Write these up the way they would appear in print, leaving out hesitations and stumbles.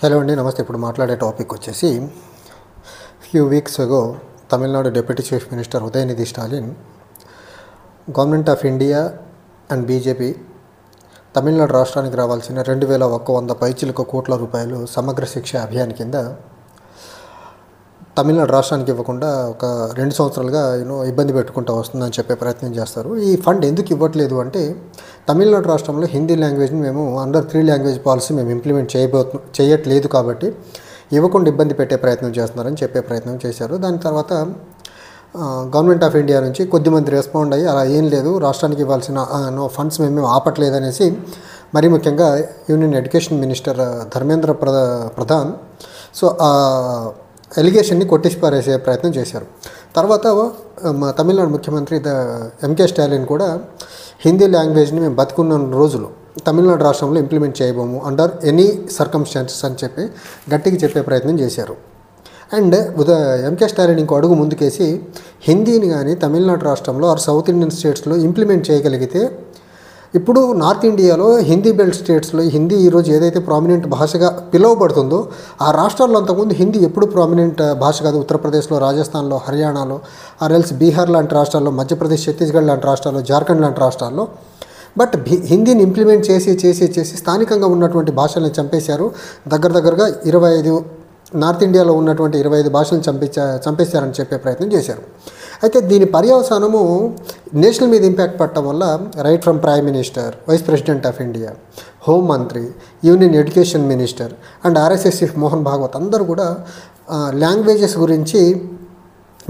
Hello అండి, నమస్తే. ఇప్పుడు మాట్లాడే టాపిక్ వచ్చేసి ఫ్యూ వీక్స్ అగో Tamil Nadu deputy chief minister Udhayanidhi Stalin government of India and BJP Tamil Nadu రాష్ట్రానికి రావాల్సిన 2100 పైచిలకు కోట్ల రూపాయలు సమగ్ర శిక్ష అభియాన్ కింద తమిళనాడు రాష్ట్రానికి ఇవ్వకుండా ఒక 2 సంవత్సరాలుగా ఇబ్బంది పెట్టుకుంటూ వస్తుందని చెప్పే ప్రయత్నం చేస్తారు. ఈ ఫండ్ ఎందుకు ఇవ్వట్లేదు అంటే, తమిళనాడు రాష్ట్రంలో హిందీ లాంగ్వేజ్ని మేము అండర్ 3 లాంగ్వేజ్ పాలసీ మేము ఇంప్లిమెంట్ చేయట్లేదు కాబట్టి ఇవ్వకుండా ఇబ్బంది పెట్టే ప్రయత్నం చేస్తున్నారని చెప్పే ప్రయత్నం చేశారు. దాని తర్వాత గవర్నమెంట్ ఆఫ్ ఇండియా నుంచి కొద్దిమంది రెస్పాండ్ అయ్యి, అలా ఏం లేదు, రాష్ట్రానికి ఇవ్వాల్సిన ఫండ్స్ మేము ఆపట్లేదనేసి మరీ ముఖ్యంగా union education minister Dharmendra Pradhan ఎలిగేషన్ని కొట్టేసి పారేసే ప్రయత్నం చేశారు. తర్వాత తమిళనాడు ముఖ్యమంత్రి ఎంకే స్టాలిన్ కూడా హిందీ లాంగ్వేజ్ని మేము బతుకున్న రోజులు తమిళనాడు రాష్ట్రంలో ఇంప్లిమెంట్ చేయబోము అండర్ ఎనీ సర్కమ్స్టాన్సెస్ అని చెప్పి గట్టిగా చెప్పే ప్రయత్నం చేశారు. అండ్ ఎంకే స్టాలిన్ ఇంకో అడుగు ముందుకేసి హిందీని కానీ తమిళనాడు రాష్ట్రంలో ఆర్ సౌత్ ఇండియన్ స్టేట్స్లో ఇంప్లిమెంట్ చేయగలిగితే, ఇప్పుడు నార్త్ ఇండియాలో హిందీ బెల్ట్ స్టేట్స్లో హిందీ ఈరోజు ఏదైతే ప్రామినెంట్ భాషగా పిలువబడుతుందో, ఆ రాష్ట్రాల్లో అంతకుముందు హిందీ ఎప్పుడు ప్రామినెంట్ భాష కాదు. ఉత్తరప్రదేశ్లో, రాజస్థాన్లో, హర్యానాలో, ఆర్ఎల్స్ బీహార్ లాంటి రాష్ట్రాల్లో, మధ్యప్రదేశ్, ఛత్తీస్గఢ్ లాంటి రాష్ట్రాల్లో, జార్ఖండ్ లాంటి రాష్ట్రాల్లో బట్ హిందీని ఇంప్లిమెంట్ చేసి స్థానికంగా ఉన్నటువంటి భాషల్ని చంపేశారు. దగ్గరగా 25 నార్త్ ఇండియాలో ఉన్నటువంటి 25 భాషలను చంపేశారని చెప్పే ప్రయత్నం చేశారు. అయితే దీని పర్యవసానము నేషనల్ మీద ఇంపాక్ట్ పడటం వల్ల right from prime minister, vice president of India, home మంత్రి, union education minister and RSS chief Mohan Bhagwat అందరూ కూడా లాంగ్వేజెస్ గురించి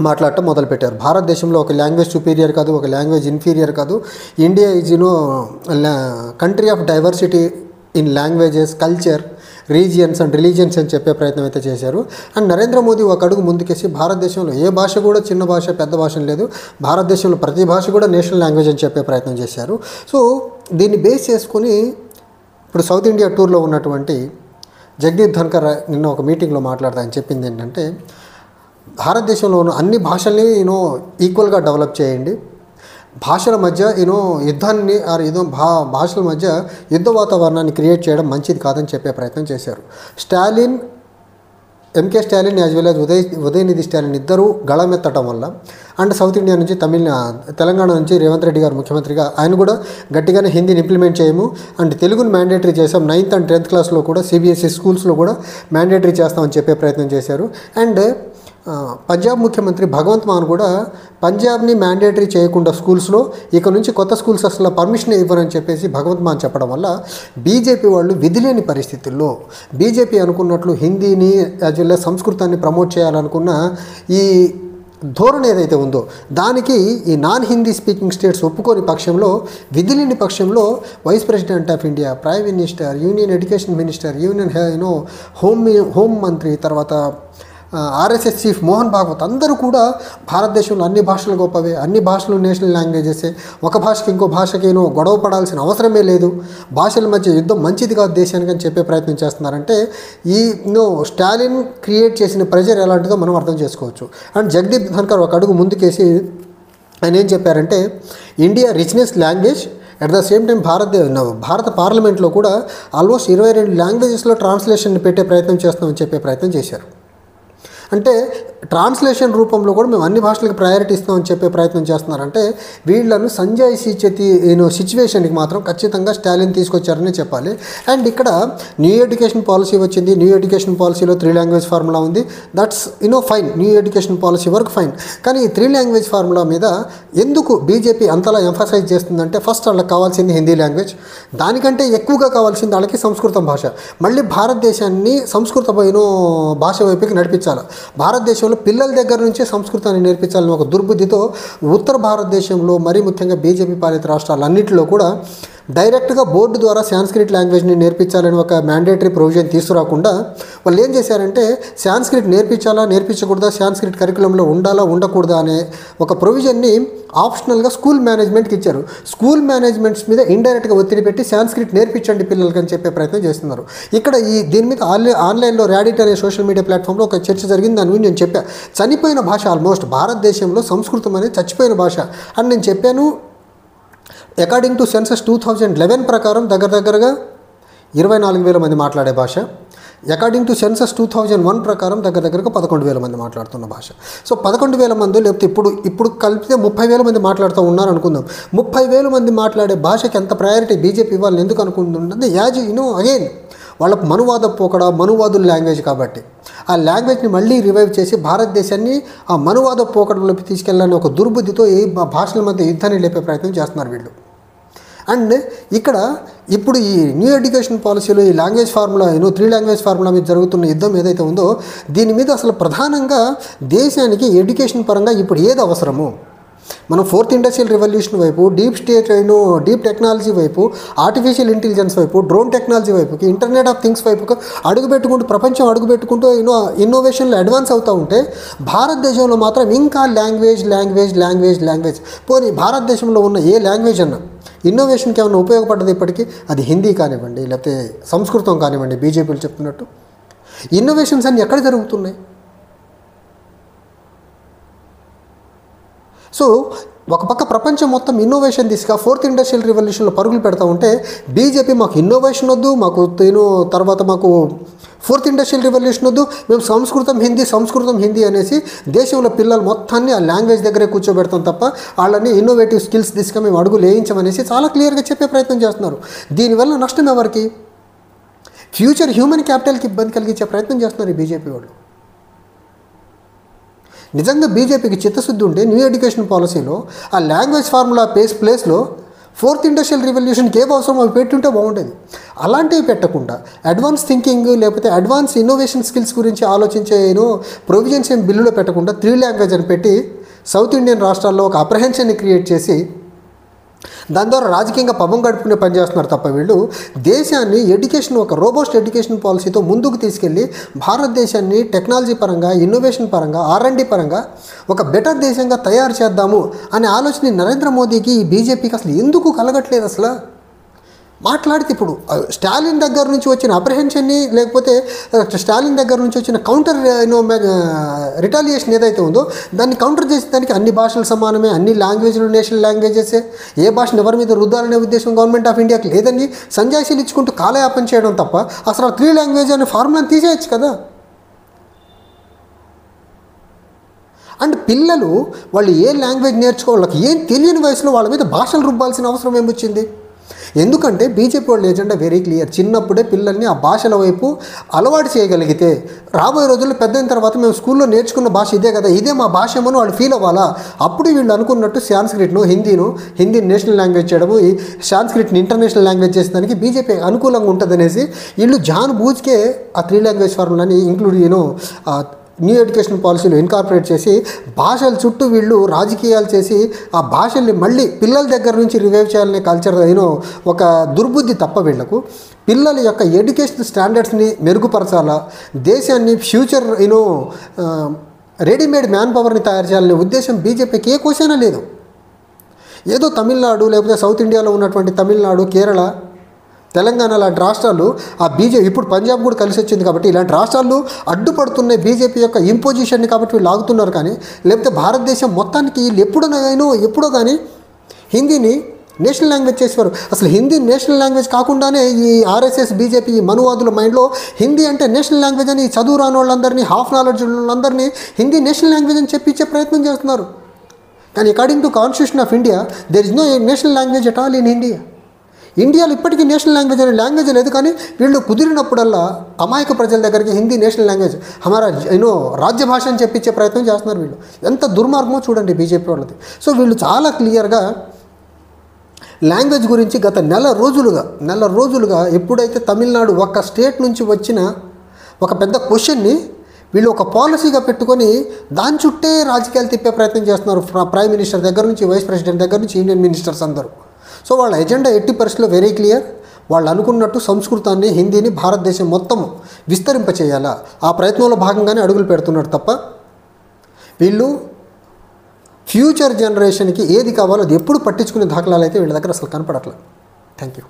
మాట్లాడటం మొదలుపెట్టారు. భారతదేశంలో ఒక లాంగ్వేజ్ సుపీరియర్ కాదు, ఒక లాంగ్వేజ్ ఇన్ఫీరియర్ కాదు. India is country of diversity in languages, culture, regions and religions అని చెప్పే ప్రయత్నం అయితే చేశారు. అండ్ నరేంద్ర మోదీ ఒక అడుగు ముందుకేసి భారతదేశంలో ఏ భాష కూడా చిన్న భాష పెద్ద భాష లేదు, భారతదేశంలో ప్రతి భాష కూడా నేషనల్ లాంగ్వేజ్ అని చెప్పే ప్రయత్నం చేశారు. సో దీన్ని బేస్ చేసుకుని ఇప్పుడు సౌత్ ఇండియా టూర్లో ఉన్నటువంటి జగదీప్ ధన్కర్ నిన్న ఒక మీటింగ్లో మాట్లాడతా అని చెప్పింది ఏంటంటే, భారతదేశంలో ఉన్న అన్ని భాషల్ని ఈక్వల్గా డెవలప్ చేయండి, భాషల మధ్య యుద్ధాన్ని భాషల మధ్య యుద్ధ వాతావరణాన్ని క్రియేట్ చేయడం మంచిది కాదని చెప్పే ప్రయత్నం చేశారు. MK Stalin as well as Udhayanidhi Stalin ఇద్దరూ గళమెత్తడం వల్ల అండ్ సౌత్ ఇండియా నుంచి తెలంగాణ నుంచి రేవంత్ రెడ్డి గారు ముఖ్యమంత్రిగా ఆయన కూడా గట్టిగానే హిందీని ఇంప్లిమెంట్ చేయము అండ్ తెలుగుని మ్యాండేటరీ చేసాం, 9th and 10th క్లాస్లో కూడా సిబిఎస్ఈ స్కూల్స్లో కూడా మ్యాండేటరీ చేస్తామని చెప్పే ప్రయత్నం చేశారు. అండ్ పంజాబ్ ముఖ్యమంత్రి భగవంత్ మాన్ కూడా పంజాబ్ని మ్యాండేటరీ చేయకుండా స్కూల్స్లో ఇక నుంచి కొత్త స్కూల్స్ అసలు పర్మిషన్ ఇవ్వరని చెప్పేసి భగవంత్ మాన్ చెప్పడం వల్ల బీజేపీ వాళ్ళు విధిలేని పరిస్థితుల్లో బీజేపీ అనుకున్నట్లు హిందీని యాజ్ వెల్ సంస్కృతాన్ని ప్రమోట్ చేయాలనుకున్న ఈ ధోరణి ఏదైతే ఉందో దానికి ఈ నాన్ హిందీ స్పీకింగ్ స్టేట్స్ ఒప్పుకోని పక్షంలో, విధిలేని పక్షంలో vice president of India, prime minister, union education minister, union home మంత్రి, తర్వాత ఆర్ఎస్ఎస్ చీఫ్ మోహన్ భాగవత్ అందరూ కూడా భారతదేశంలో అన్ని భాషలు గొప్పవే, అన్ని భాషలు నేషనల్ లాంగ్వేజెసే, ఒక భాషకి ఇంకో భాషకి గొడవ పడాల్సిన అవసరమే లేదు, భాషల మధ్య యుద్ధం మంచిది కాదు దేశానికి అని చెప్పే ప్రయత్నం చేస్తున్నారంటే ఈ స్టాలిన్ క్రియేట్ చేసిన ప్రెజర్ ఎలాంటిదో మనం అర్థం చేసుకోవచ్చు. అండ్ జగదీప్ ధన్కర్ ఒక అడుగు ముందుకేసి ఆయన ఏం చెప్పారంటే, India richness language at the same time భారత పార్లమెంట్లో కూడా ఆల్మోస్ట్ 22 లాంగ్వేజెస్లో ట్రాన్స్లేషన్ పెట్టే ప్రయత్నం చేస్తామని చెప్పే ప్రయత్నం చేశారు. అంటే ట్రాన్స్లేషన్ రూపంలో కూడా మేము అన్ని భాషలకు ప్రయారిటీ ఇస్తామని చెప్పే ప్రయత్నం చేస్తున్నారంటే వీళ్ళను సంజయ్ సిచ్చేతి సిచ్యువేషన్కి మాత్రం ఖచ్చితంగా స్టాలిన్ తీసుకొచ్చారని చెప్పాలి. అండ్ ఇక్కడ న్యూ ఎడ్యుకేషన్ పాలసీ వచ్చింది. న్యూ ఎడ్యుకేషన్ పాలసీలో 3 లాంగ్వేజ్ ఫార్ములా ఉంది. That's fine, new education policy వరకు ఫైన్. కానీ ఈ 3 లాంగ్వేజ్ ఫార్ములా మీద ఎందుకు బీజేపీ అంతలా ఎంఫసైజ్ చేస్తుందంటే, ఫస్ట్ వాళ్ళకి కావాల్సింది హిందీ లాంగ్వేజ్, దానికంటే ఎక్కువగా కావాల్సింది వాళ్ళకి సంస్కృతం భాష. మళ్ళీ భారతదేశాన్ని సంస్కృత భాష వైపుకి నడిపించాలి. భారతదేశంలో పిల్లల దగ్గర నుంచే సంస్కృతాన్ని నేర్పించాలని ఒక దుర్బుద్ధితో ఉత్తర భారతదేశంలో మరీ ముఖ్యంగా బీజేపీ పాలిత రాష్ట్రాలన్నింటిలో కూడా డైరెక్ట్గా బోర్డు ద్వారా సాంస్క్రిట్ లాంగ్వేజ్ని నేర్పించాలని ఒక మ్యాండేటరీ ప్రొవిజన్ తీసుకురాకుండా వాళ్ళు ఏం చేశారంటే, సాంస్క్రిట్ నేర్పించకూడదా, సాంస్క్రిట్ కరికులంలో ఉండాలా ఉండకూడదా అనే ఒక ప్రొవిజన్ని ఆప్షనల్గా స్కూల్ మేనేజ్మెంట్కి ఇచ్చారు. స్కూల్ మేనేజ్మెంట్స్ మీద ఇండైరెక్ట్గా ఒత్తిడి పెట్టి సాంస్క్రిట్ నేర్పించండి పిల్లలకి అని చెప్పే ప్రయత్నం చేస్తున్నారు. ఇక్కడ దీని మీద ఆన్లైన్లో ర్యాడిట్ అనే సోషల్ మీడియా ప్లాట్ఫామ్లో ఒక చర్చ జరిగింది. దాని గురించి నేను చెప్పాను. చనిపోయిన భాష ఆల్మోస్ట్ భారతదేశంలో సంస్కృతం అనేది చచ్చిపోయిన భాష అని నేను చెప్పాను. అకార్డింగ్ టు సెన్సస్ 2011 ప్రకారం దగ్గరగా 24,000 మంది మాట్లాడే భాష. అకార్డింగ్ టు సెన్సస్ 2001 ప్రకారం దగ్గరగా 11,000 మంది మాట్లాడుతున్న భాష. సో 11,000 మంది లేకపోతే ఇప్పుడు కలిపితే 30,000 మంది మాట్లాడుతూ ఉన్నారు అనుకుందాం. 30,000 మంది మాట్లాడే భాషకి ఎంత ప్రయారిటీ బీజేపీ ఇవ్వాలని ఎందుకు అనుకుంటుంది? యాజ్ అగైన్ వాళ్ళ మనువాదుల లాంగ్వేజ్ కాబట్టి ఆ లాంగ్వేజ్ని మళ్ళీ రివైవ్ చేసి భారతదేశాన్ని ఆ మనువాద పోకడలోకి తీసుకెళ్ళాలని ఒక దుర్బుద్ధితో ఈ భాషల మధ్య యుద్ధాన్ని లేపే ప్రయత్నం చేస్తున్నారు వీళ్ళు. అండ్ ఇప్పుడు ఈ న్యూ ఎడ్యుకేషన్ పాలసీలో ఈ లాంగ్వేజ్ ఫార్ములా 3 లాంగ్వేజ్ ఫార్ములా మీద జరుగుతున్న యుద్ధం ఏదైతే ఉందో దీని మీద అసలు ప్రధానంగా దేశానికి ఎడ్యుకేషన్ పరంగా ఇప్పుడు ఏది అవసరము, మనం 4th ఇండస్ట్రియల్ రెవల్యూషన్ వైపు, డీప్ టెక్నాలజీ వైపు, ఆర్టిఫిషియల్ ఇంటెలిజెన్స్ వైపు, డ్రోన్ టెక్నాలజీ వైపుకి, ఇంటర్నెట్ ఆఫ్ థింగ్స్ వైపుకి ప్రపంచం అడుగుపెట్టుకుంటూ ఇన్నోవేషన్లో అడ్వాన్స్ అవుతూ ఉంటే భారతదేశంలో మాత్రం ఇంకా లాంగ్వేజ్. పోనీ భారతదేశంలో ఉన్న ఏ లాంగ్వేజ్ అన్నా ఇన్నోవేషన్కి ఏమైనా ఉపయోగపడ్డది ఇప్పటికీ? అది హిందీ కానివ్వండి, లేకపోతే సంస్కృతం కానివ్వండి. బీజేపీలు చెప్తున్నట్టు ఇన్నోవేషన్స్ అన్నీ ఎక్కడ జరుగుతున్నాయి? సో ఒక పక్క ప్రపంచం మొత్తం ఇన్నోవేషన్ దిశగా 4th ఇండస్ట్రియల్ రెవల్యూషన్లో పరుగులు పెడతా ఉంటే బీజేపీ మాకు ఇన్నోవేషన్ వద్దు, తర్వాత మాకు 4th ఇండస్ట్రియల్ రెవల్యూషన్ వద్దు, మేము సంస్కృతం హిందీ అనేసి దేశంలో పిల్లలు మొత్తాన్ని ఆ లాంగ్వేజ్ దగ్గరే కూర్చోబెడతాం తప్ప వాళ్ళని ఇన్నోవేటివ్ స్కిల్స్ దిశగా మేము అడుగులు వేయించమనేసి చాలా క్లియర్గా చెప్పే ప్రయత్నం చేస్తున్నారు. దీనివల్ల నష్టం ఎవరికి? ఫ్యూచర్ హ్యూమన్ క్యాపిటల్కి ఇబ్బంది కలిగించే ప్రయత్నం చేస్తున్నారు ఈ బీజేపీ వాళ్ళు. నిజంగా బీజేపీకి చిత్తశుద్ధి ఉంటే న్యూ ఎడ్యుకేషన్ పాలసీలో ఆ లాంగ్వేజ్ ఫార్ములా ప్లేస్లో 4th ఇండస్ట్రియల్ రెవల్యూషన్కి ఏం అవసరం అవి పెట్టుంటే బాగుండేది. అలాంటివి పెట్టకుండా అడ్వాన్స్ థింకింగ్ లేకపోతే అడ్వాన్స్ ఇన్నోవేషన్ స్కిల్స్ గురించి ఆలోచించే ప్రొవిజన్స్ ఏం బిల్లులో పెట్టకుండా 3 లాంగ్వేజ్ అని పెట్టి సౌత్ ఇండియన్ రాష్ట్రాల్లో ఒక అప్రహెన్షన్ని క్రియేట్ చేసి దాని ద్వారా రాజకీయంగా పబ్బం గడుపుకునే పని చేస్తున్నారు తప్ప వీళ్ళు దేశాన్ని ఒక రోబోస్ట్ ఎడ్యుకేషన్ పాలసీతో ముందుకు తీసుకెళ్ళి భారతదేశాన్ని టెక్నాలజీ పరంగా, ఇన్నోవేషన్ పరంగా, R&D పరంగా ఒక బెటర్ దేశంగా తయారు చేద్దాము అనే ఆలోచన నరేంద్ర మోదీకి ఈ బీజేపీకి అసలు ఎందుకు కలగట్లేదు? అసలు మాట్లాడితే ఇప్పుడు స్టాలిన్ దగ్గర నుంచి వచ్చిన అప్రహెన్షన్ని లేకపోతే స్టాలిన్ దగ్గర నుంచి వచ్చిన కౌంటర్ రిటాలియేషన్ ఏదైతే ఉందో దాన్ని కౌంటర్ చేసేదానికి అన్ని భాషలు సమానమే, అన్ని లాంగ్వేజ్లు నేషనల్ లాంగ్వేజెసే, ఏ భాషను ఎవరి మీద రుద్దాలనే ఉద్దేశం గవర్నమెంట్ ఆఫ్ ఇండియాకి లేదని సంజాయిషీలు ఇచ్చుకుంటూ కాలయాపన చేయడం తప్ప అసలు 3 లాంగ్వేజ్ అనే ఫార్ములాని తీసేయచ్చు కదా. అండ్ పిల్లలు వాళ్ళు ఏ లాంగ్వేజ్ నేర్చుకోవాళ్ళకి ఏం తెలియని వయసులో వాళ్ళ మీద భాషలు రుబ్బాల్సిన అవసరం ఏమొచ్చింది? ఎందుకంటే బీజేపీ వాళ్ళ ఎజెండా వెరీ క్లియర్. చిన్నప్పుడే పిల్లల్ని ఆ భాషల వైపు అలవాటు చేయగలిగితే రాబోయే రోజుల్లో పెద్దయిన తర్వాత మేము స్కూల్లో నేర్చుకున్న భాష ఇదే కదా, ఇదే మా భాష ఏమో వాళ్ళు ఫీల్ అవ్వాలా. అప్పుడు వీళ్ళు అనుకున్నట్టు సాంస్క్రిట్ను హిందీ నేషనల్ లాంగ్వేజ్ చేయడము, ఈ సాంస్క్రిట్ని ఇంటర్నేషనల్ లాంగ్వేజ్ చేసేదానికి బీజేపీ అనుకూలంగా ఉంటుందనేసి వీళ్ళు జాన్ బూజ్కే ఆ 3 లాంగ్వేజ్ ఫార్ములాని ఇంక్లూడ్ న్యూ ఎడ్యుకేషన్ పాలసీలో ఇన్కార్పొరేట్ చేసి భాషల చుట్టూ వీళ్ళు రాజకీయాలు చేసి ఆ భాషల్ని మళ్ళీ పిల్లల దగ్గర నుంచి రివైవ్ చేయాలనే కల్చర్ ఒక దుర్బుద్ధి తప్ప వీళ్లకు పిల్లల యొక్క ఎడ్యుకేషన్ స్టాండర్డ్స్ని మెరుగుపరచాలా, దేశాన్ని ఫ్యూచర్ రెడీమేడ్ మ్యాన్ పవర్ని తయారు చేయాలనే ఉద్దేశం బీజేపీకి ఏ కోసైనా లేదు. ఏదో తమిళనాడు లేకపోతే సౌత్ ఇండియాలో ఉన్నటువంటి తమిళనాడు, కేరళ, తెలంగాణ లాంటి రాష్ట్రాలు ఆ బీజేపీ ఇప్పుడు పంజాబ్ కూడా కలిసి వచ్చింది కాబట్టి ఇలాంటి రాష్ట్రాలు అడ్డుపడుతున్నాయి బీజేపీ యొక్క ఇంపోజిషన్ని కాబట్టి వీళ్ళు ఆగుతున్నారు. కానీ లేకపోతే భారతదేశం మొత్తానికి వీళ్ళు ఎప్పుడో కానీ హిందీని నేషనల్ లాంగ్వేజ్ చేసేవారు. అసలు హిందీ నేషనల్ లాంగ్వేజ్ కాకుండానే ఈ ఆర్ఎస్ఎస్ బీజేపీ మనువాదుల మైండ్లో హిందీ అంటే నేషనల్ లాంగ్వేజ్ అని చదువు రాని వాళ్ళందరినీ, హాఫ్ నాలెడ్జ్ వాళ్ళందరినీ హిందీ నేషనల్ లాంగ్వేజ్ అని చెప్పించే ప్రయత్నం చేస్తున్నారు. కానీ according to constitution of India there is no national language at all in India. ఇండియాలో ఇప్పటికీ నేషనల్ లాంగ్వేజ్ అనే లాంగ్వేజ్ లేదు. కానీ వీళ్ళు కుదిరినప్పుడల్లా అమాయక ప్రజల దగ్గరికి హిందీ నేషనల్ లాంగ్వేజ్ హమారా రాజ్య భాష అని చెప్పించే ప్రయత్నం చేస్తున్నారు. వీళ్ళు ఎంత దుర్మార్గమో చూడండి బీజేపీ వాళ్ళది. సో వీళ్ళు చాలా క్లియర్గా లాంగ్వేజ్ గురించి గత నెల రోజులుగా ఎప్పుడైతే తమిళనాడు ఒక స్టేట్ నుంచి వచ్చిన ఒక పెద్ద క్వశ్చన్ని వీళ్ళు ఒక పాలసీగా పెట్టుకొని దాని చుట్టే రాజకీయాలు తిప్పే ప్రయత్నం చేస్తున్నారు. ప్రైమ్ మినిస్టర్ దగ్గర నుంచి, వైస్ ప్రెసిడెంట్ దగ్గర నుంచి, ఇండియన్ మినిస్టర్స్ అందరూ. సో వాళ్ళ ఎజెండా ఎట్టి పరిస్థితుల్లో వెరీ క్లియర్. వాళ్ళు అనుకున్నట్టు సంస్కృతాన్ని, హిందీని భారతదేశం మొత్తం విస్తరింపచేయాలా ఆ ప్రయత్నంలో భాగంగానే అడుగులు పెడుతున్నారు తప్ప వీళ్ళు ఫ్యూచర్ జనరేషన్కి ఏది కావాలో అది ఎప్పుడు పట్టించుకునే దాఖలాలు అయితే వీళ్ళ దగ్గర అసలు కనపడట్లేదు. Thank you.